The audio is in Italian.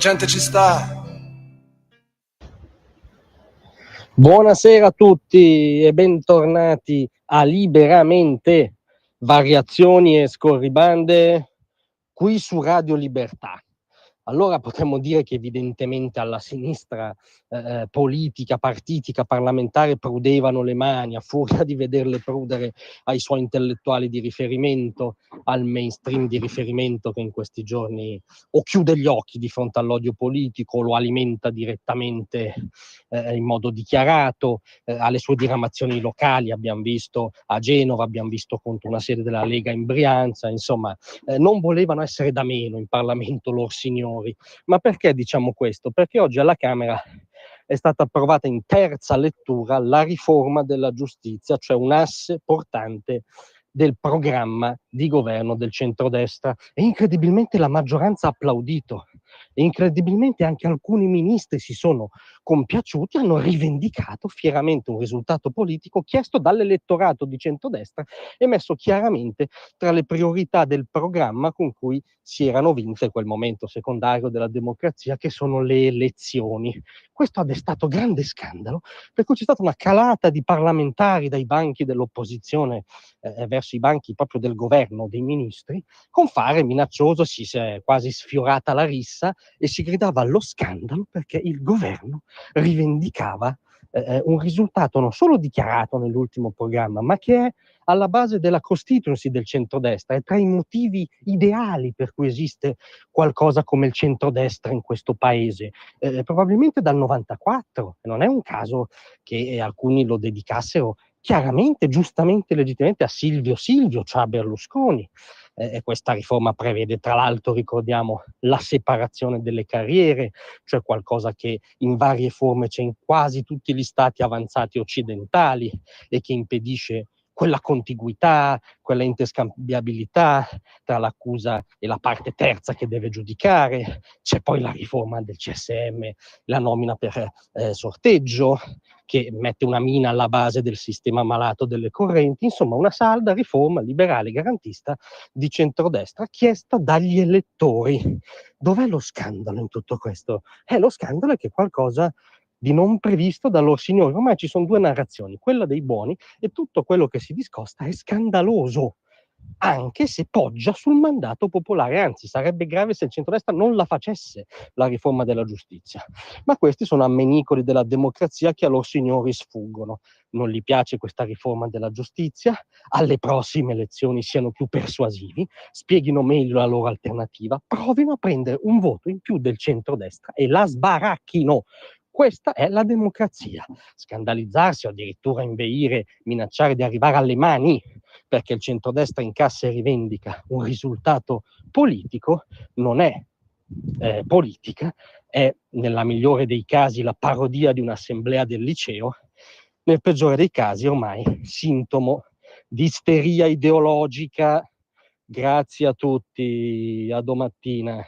gente ci sta. Buonasera a tutti e bentornati a Liberamente, variazioni e scorribande qui su Radio Libertà. Allora potremmo dire che evidentemente alla sinistra politica, partitica, parlamentare prudevano le mani a furia di vederle prudere ai suoi intellettuali di riferimento, al mainstream di riferimento che in questi giorni o chiude gli occhi di fronte all'odio politico, o lo alimenta direttamente in modo dichiarato, alle sue diramazioni locali, abbiamo visto a Genova, abbiamo visto contro una sede della Lega in Brianza, insomma non volevano essere da meno in Parlamento lor signori. Ma perché diciamo questo? Perché oggi alla Camera è stata approvata in terza lettura la riforma della giustizia, cioè un asse portante del programma di governo del centrodestra, e incredibilmente la maggioranza ha applaudito, e incredibilmente anche alcuni ministri si sono compiaciuti, hanno rivendicato fieramente un risultato politico chiesto dall'elettorato di centrodestra e messo chiaramente tra le priorità del programma con cui si erano vinte quel momento secondario della democrazia che sono le elezioni. Questo ha destato grande scandalo, per cui c'è stata una calata di parlamentari dai banchi dell'opposizione verso i banchi proprio del governo, dei ministri, con fare minaccioso, si è quasi sfiorata la rissa e si gridava allo scandalo perché il governo rivendicava un risultato non solo dichiarato nell'ultimo programma, ma che è alla base della constituency del centrodestra, è tra i motivi ideali per cui esiste qualcosa come il centrodestra in questo paese, probabilmente dal 94, e non è un caso che alcuni lo dedicassero chiaramente, giustamente, legittimamente a Silvio, cioè a Berlusconi. Questa riforma prevede, tra l'altro, ricordiamo, la separazione delle carriere, cioè qualcosa che in varie forme c'è in quasi tutti gli stati avanzati occidentali e che impedisce quella contiguità, quella interscambiabilità tra l'accusa e la parte terza che deve giudicare. C'è poi la riforma del CSM, la nomina per sorteggio, che mette una mina alla base del sistema malato delle correnti, insomma una salda riforma liberale garantista di centrodestra chiesta dagli elettori. Dov'è lo scandalo in tutto questo? Lo scandalo è che qualcosa di non previsto da loro signori. Ormai ci sono due narrazioni, quella dei buoni, e tutto quello che si discosta è scandaloso, anche se poggia sul mandato popolare. Anzi, sarebbe grave se il centrodestra non la facesse la riforma della giustizia. Ma questi sono ammenicoli della democrazia che a loro signori sfuggono. Non gli piace questa riforma della giustizia, alle prossime elezioni siano più persuasivi, spieghino meglio la loro alternativa, provino a prendere un voto in più del centrodestra e la sbaracchino. Questa è la democrazia. Scandalizzarsi o addirittura inveire, minacciare di arrivare alle mani perché il centrodestra incassa e rivendica un risultato politico non è politica, è nella migliore dei casi la parodia di un'assemblea del liceo, nel peggiore dei casi ormai sintomo di isteria ideologica. Grazie a tutti, a domattina.